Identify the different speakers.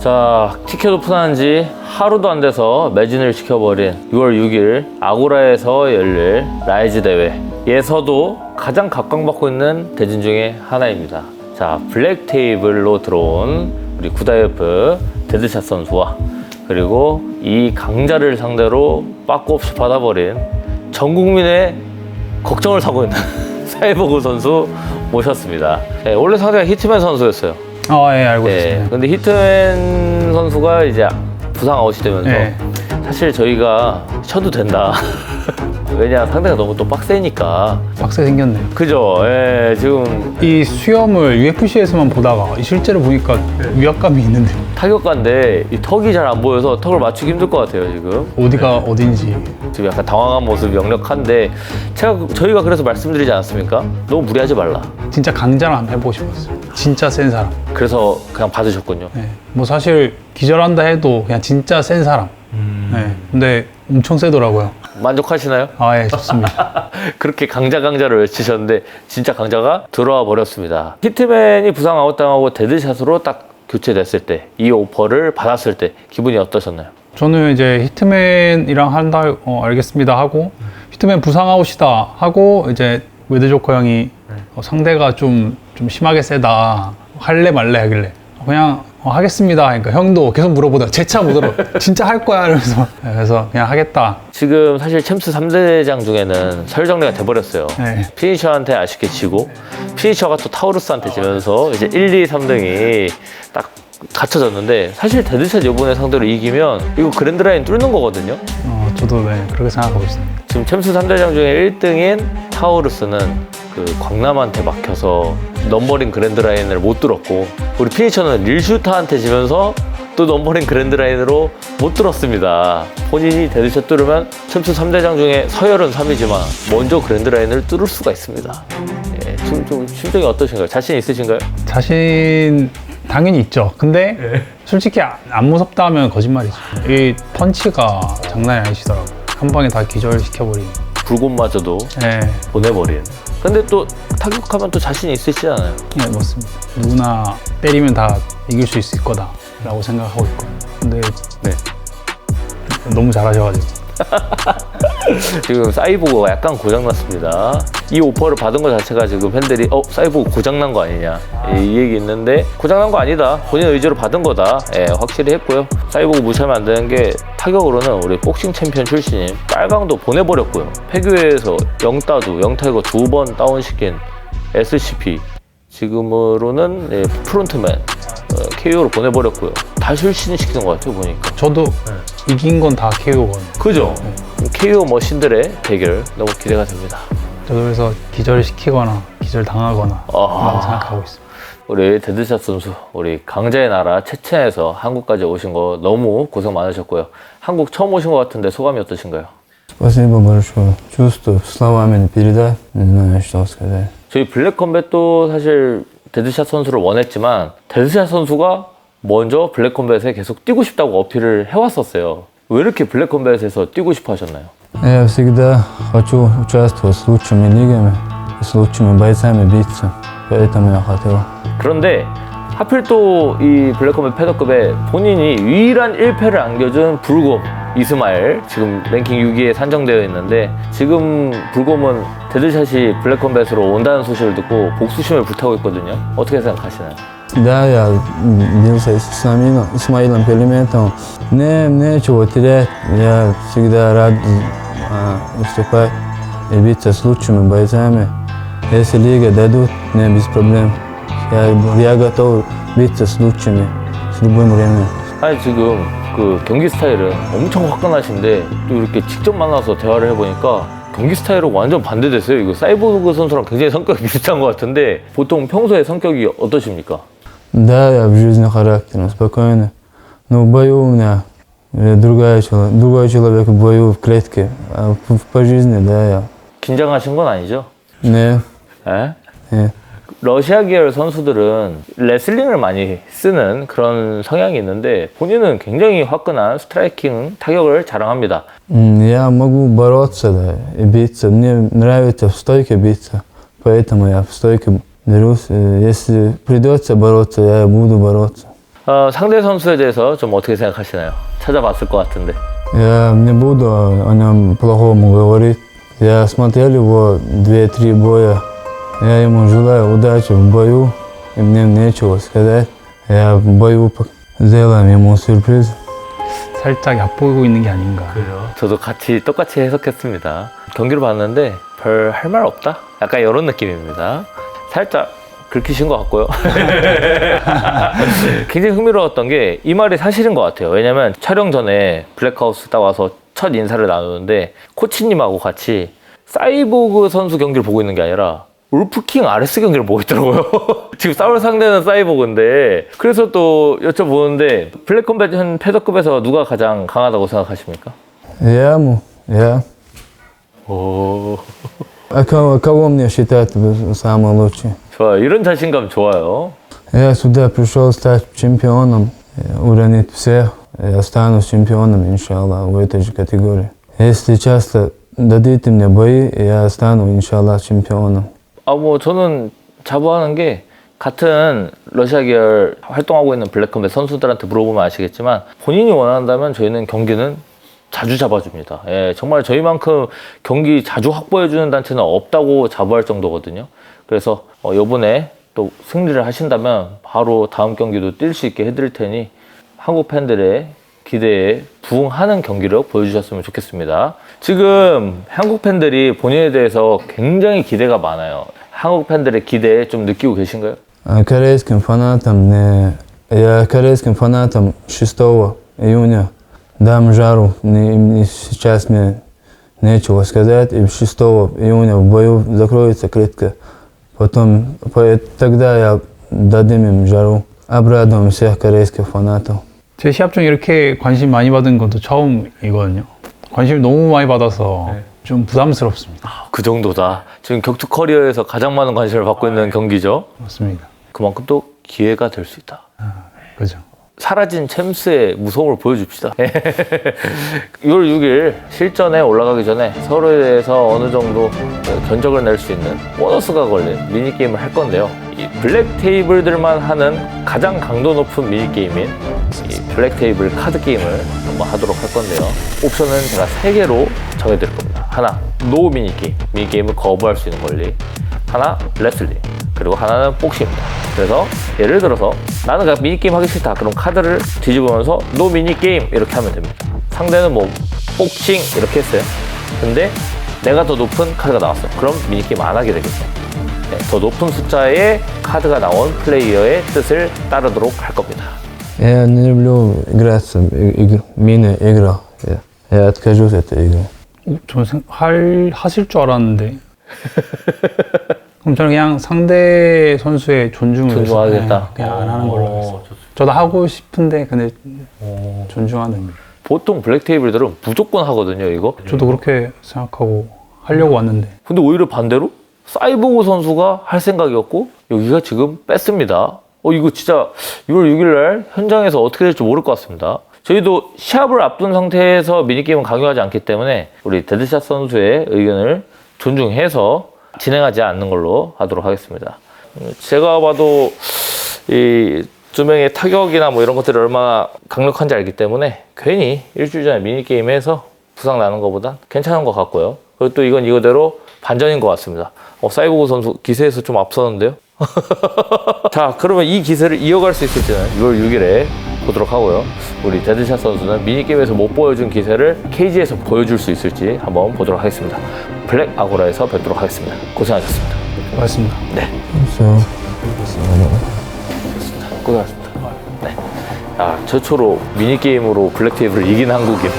Speaker 1: 자, 티켓 오픈한 지 하루도 안 돼서 매진을 시켜버린 6월 6일 아고라에서 열릴 라이즈 대회에서도 가장 각광받고 있는 대진 중에 하나입니다. 자, 블랙 테이블로 들어온 우리 구다이프 데드샷 선수와 그리고 이 강자를 상대로 빠꾸 없이 받아버린 전 국민의 걱정을 사고 있는 사이보그 선수 모셨습니다. 네, 원래 상대가 히트맨 선수였어요.
Speaker 2: 예, 알고
Speaker 1: 네,
Speaker 2: 있습니다.
Speaker 1: 근데 히트맨 선수가 이제 부상 아웃이 되면서
Speaker 2: 네.
Speaker 1: 사실 저희가 쉬어도 된다. 왜냐, 상대가 너무 또 빡세니까.
Speaker 2: 빡세 생겼네요.
Speaker 1: 그죠? 예, 지금
Speaker 2: 이 수염을 UFC에서만 보다가 실제로 보니까 위압감이 있는데
Speaker 1: 타격가인데 이 턱이 잘 안 보여서 턱을 맞추기 힘들 것 같아요, 지금.
Speaker 2: 어디가 어딘지.
Speaker 1: 지금 약간 당황한 모습이 역력한데 저희가 그래서 말씀드리지 않았습니까? 너무 무리하지 말라.
Speaker 2: 진짜 강자를 한번 해보고 싶었어요. 진짜 센 사람.
Speaker 1: 그래서 그냥 받으셨군요.
Speaker 2: 네. 뭐 사실 기절한다 해도 그냥 진짜 센 사람. 네. 근데 엄청 세더라고요.
Speaker 1: 만족하시나요?
Speaker 2: 예, 좋습니다.
Speaker 1: 그렇게 강자를 외치셨는데 진짜 강자가 들어와 버렸습니다. 히트맨이 부상 아웃당하고 데드샷으로 딱 교체됐을 때, 이 오퍼를 받았을 때 기분이 어떠셨나요?
Speaker 2: 저는 이제 히트맨이랑 한다 알겠습니다 하고 히트맨 부상 아웃이다 하고 이제 웨드조커 형이 상대가 좀 심하게 세다 할래 말래 하길래 그냥 하겠습니다 하니까 형도 계속 물어보다가 재차 묻어라 진짜 할 거야 이러면서 그래서 그냥 하겠다.
Speaker 1: 지금 사실 챔스 3대장 중에는 설정리가 돼버렸어요.
Speaker 2: 네.
Speaker 1: 피니셔한테 아쉽게 지고 피니셔가 또 타우루스한테 지면서 이제 1, 2, 3등이 딱 갖춰졌는데 사실 데드샷 요번에 상대로 이기면 이거 그랜드라인 뚫는 거거든요.
Speaker 2: 저도 네, 그렇게 생각하고 있습니다.
Speaker 1: 지금 챔스 3대장 중에 1등인 타우루스는 그 광남한테 막혀서 넘버링 그랜드라인을 못 뚫었고 우리 피니셔는 릴슈타한테 지면서 또 넘버링 그랜드라인으로 못 뚫었습니다. 본인이 데드샷 뚫으면 챔스 3대장 중에 서열은 3위지만 먼저 그랜드라인을 뚫을 수가 있습니다. 예, 지금 좀 심정이 어떠신가요? 자신 있으신가요?
Speaker 2: 자신 당연히 있죠. 근데 솔직히 안 무섭다 하면 거짓말이죠. 이 펀치가 장난이 아니시더라고요. 한 방에 다 기절시켜버리는.
Speaker 1: 불꽃마저도
Speaker 2: 네,
Speaker 1: 보내버린. 근데 또 타격하면 또 자신 있으시잖아요.
Speaker 2: 네, 맞습니다. 누구나 때리면 다 이길 수 있을 거다라고 생각하고 있고. 근데
Speaker 1: 네.
Speaker 2: 너무 잘하셔가지고.
Speaker 1: 지금 사이보그가 약간 고장났습니다. 이 오퍼를 받은 것 자체가 지금 팬들이 사이보그 고장난 거 아니냐 이 얘기 있는데 고장난 거 아니다. 본인 의지로 받은 거다. 예, 확실히 했고요. 사이보그 무시하면 안 되는 게 타격으로는 우리 복싱 챔피언 출신인 빨강도 보내버렸고요. 패교회에서 영따두, 영타이거 2번 다운시킨 SCP 지금으로는 예, 프론트맨 KO로 보내버렸고요. 다 실신시키는 것 같아요 보니까.
Speaker 2: 저도 이긴 건 다 KO거든요.
Speaker 1: 그죠? KO 머신들의 대결 너무 기대가 됩니다.
Speaker 2: 저도 그래서 기절시키거나 기절당하거나 라고 생각하고 있습니다.
Speaker 1: 우리 데드샷 선수, 우리 강자의 나라 체첸에서 한국까지 오신 거 너무 고생 많으셨고요. 한국 처음 오신 것 같은데 소감이 어떠신가요?
Speaker 3: Спасибо большое. Чувствую, словами не передать, не знаю, что сказать.
Speaker 1: 저희 블랙컴뱃도 사실 데드샷 선수를 원했지만 데드샷 선수가 먼저 블랙컴뱃에 계속 뛰고 싶다고 어필을 해왔었어요. 왜 이렇게 블랙컴뱃에서 뛰고 싶어 하셨나요?
Speaker 3: Я всегда хочу участвовать с лучшими лигами, с лучшими бойцами биться, поэтому я хотел.
Speaker 1: 그런데 하필 또 이 블랙컴뱃 패더급에 본인이 유일한 1패를 안겨준 불곰 이스마일 지금 랭킹 6위에 산정되어 있는데 지금 불곰은 데드샷이 블랙컴뱃으로 온다는 소식을 듣고 복수심을 불타고 있거든요. 어떻게 생각하시나요?
Speaker 3: Да, я бился с Исмаилом Пелеметовым. Мне нечего терять, я всегда рад выступать и биться с лучшими бойцами. Если лига дадут, мне без проблем. Я готов биться с лучшими, с любым временем.
Speaker 1: 아니 지금 그 경기 스타일은 엄청 화끈하신데 또 이렇게 직접 만나서 대화를 해보니까 경기 스타일은 완전 반대됐어요. 이거 사이보그 선수랑 굉장히 성격이 비슷한 것 같은데 보통 평소에 성격이 어떠십니까?
Speaker 3: Да, я в жизни характером, спокойно. Но в бою у меня другой человек в бою, в клетке. А по жизни, да, я.
Speaker 1: 긴장하신 건 아니죠?
Speaker 3: Не,
Speaker 1: 에?
Speaker 3: не.
Speaker 1: 러시아 계열 선수들은 레슬링을 많이 쓰는 그런 성향이 있는데 본인은 굉장히 화끈한 스트라이킹 타격을 자랑합니다.
Speaker 3: Я могу бороться, да, и биться. Мне нравится в стойке биться, поэтому я в стойке дерусь. Если придется бороться, я буду бороться.
Speaker 1: 상대 선수에 대해서 좀 어떻게 생각하시나요? 찾아봤을 것 같은데.
Speaker 3: Я не буду о нем плохому говорить. Я смотрел его 2-3 боя. Я ему желаю удачи в бою, и мне нечего сказать. Я в бою сделаем ему сюрприз.
Speaker 2: 살짝 얕보이고 있는 게 아닌가.
Speaker 1: 저도 똑같이 해석했습니다. 경기를 봤는데 별 할 말 없다? 약간 이런 느낌입니다. 살짝 긁히신 것 같고요. 굉장히 흥미로웠던 게 이 말이 사실인 것 같아요. 왜냐면 촬영 전에 블랙하우스 딱 와서 첫 인사를 나누는데 코치님하고 같이 사이보그 선수 경기를 보고 있는 게 아니라 울프킹 RS 경기를 보고 있더라고요. 지금 싸울 상대는 사이보그인데. 그래서 또 여쭤보는데 블랙컴뱃 패더급에서 누가 가장 강하다고 생각하십니까?
Speaker 3: Я.
Speaker 1: 오,
Speaker 3: А кого мне считать самым лучшим?
Speaker 1: 좋아요. 이런 자신감 좋아요.
Speaker 3: Я сюда пришел стать чемпионом, уронить всех. Я стану чемпионом, иншаллах, в этой же категории. Если часто дадите мне бои, я стану, иншаллах, чемпионом.
Speaker 1: 저는 자부하는 게 같은 러시아 계열 활동하고 있는 블랙컴뱃 선수들한테 물어보면 아시겠지만 본인이 원한다면 저희는 경기는 자주 잡아줍니다. 예, 정말 저희만큼 경기 자주 확보해주는 단체는 없다고 자부할 정도거든요. 그래서 이번에 또 승리를 하신다면 바로 다음 경기도 뛸 수 있게 해드릴 테니 한국 팬들의 기대에 부응하는 경기력 보여주셨으면 좋겠습니다. 지금 한국 팬들이 본인에 대해서 굉장히 기대가 많아요. 한국 팬들의 기대에 좀 느끼고 계신가요?
Speaker 3: Корейским фанатам 6 июня дам жару. Сейчас мне нечего сказать. И 6 июня в бою закроется клетка. Тогда я дадим им жару. Обрадуем всех корейских фанатов.
Speaker 2: 제 시합 중에 이렇게 관심 많이 받은 것도 처음이거든요. 관심을 너무 많이 받아서 좀 부담스럽습니다.
Speaker 1: 그 정도다. 지금 격투 커리어에서 가장 많은 관심을 받고 있는 경기죠.
Speaker 2: 맞습니다.
Speaker 1: 그만큼 또 기회가 될 수 있다.
Speaker 2: 그죠.
Speaker 1: 사라진 챔스의 무서움을 보여줍시다. 6월 6일 실전에 올라가기 전에 서로에 대해서 어느 정도 견적을 낼 수 있는 보너스가 걸린 미니게임을 할 건데요. 이 블랙 테이블들만 하는 가장 강도 높은 미니게임인 이 블랙 테이블 카드 게임을 한번 하도록 할 건데요. 옵션은 제가 3개로 정해드릴 겁니다. 하나, 노 미니게임. 미니게임을 거부할 수 있는 권리. 하나, 레슬링. 그리고 하나는 복싱입니다. 그래서 예를 들어서 나는 그냥 미니게임 하기 싫다. 그럼 카드를 뒤집으면서 노 미니게임 이렇게 하면 됩니다. 상대는 뭐 복싱 이렇게 했어요. 근데 내가 더 높은 카드가 나왔어. 그럼 미니게임 안 하게 되겠죠. 네, 더 높은 숫자의 카드가 나온 플레이어의 뜻을 따르도록 할 겁니다.
Speaker 3: Я не люблю играть в мини-игры. Я откажусь от этой игры.
Speaker 2: 저는 하실 줄 알았는데. 그럼 저는 그냥 상대 선수의 존중을
Speaker 1: 존중하겠다.
Speaker 2: 그냥 안 하는 걸로 하겠습니다. 저도 하고 싶은데 근데 존중하는.
Speaker 1: 보통 블랙 테이블들은 무조건 하거든요, 이거.
Speaker 2: 저도 그렇게 생각하고 하려고 왔는데.
Speaker 1: 근데 오히려 반대로 사이보그 선수가 할 생각이었고 여기가 지금 뺐습니다. 이거 진짜 6월 6일 날 현장에서 어떻게 될지 모를 것 같습니다. 저희도 시합을 앞둔 상태에서 미니게임은 강요하지 않기 때문에 우리 데드샷 선수의 의견을 존중해서 진행하지 않는 걸로 하도록 하겠습니다. 제가 봐도 이 두 명의 타격이나 뭐 이런 것들이 얼마나 강력한지 알기 때문에 괜히 일주일 전에 미니게임 해서 부상 나는 것보단 괜찮은 것 같고요. 그리고 또 이건 이거대로 반전인 것 같습니다. 사이보그 선수 기세에서 좀 앞서는데요. 자, 그러면 이 기세를 이어갈 수 있을지는 6월 6일에 보도록 하고요. 우리 데드샷 선수는 미니게임에서 못 보여준 기세를 케이지에서 보여줄 수 있을지 한번 보도록 하겠습니다. 블랙 아고라에서 뵙도록 하겠습니다. 고생하셨습니다.
Speaker 2: 고맙습니다.
Speaker 1: 네.
Speaker 3: Все.
Speaker 1: 고생하셨습니다. 네. 최초로 미니게임으로 블랙 테이블을 이긴 한국인.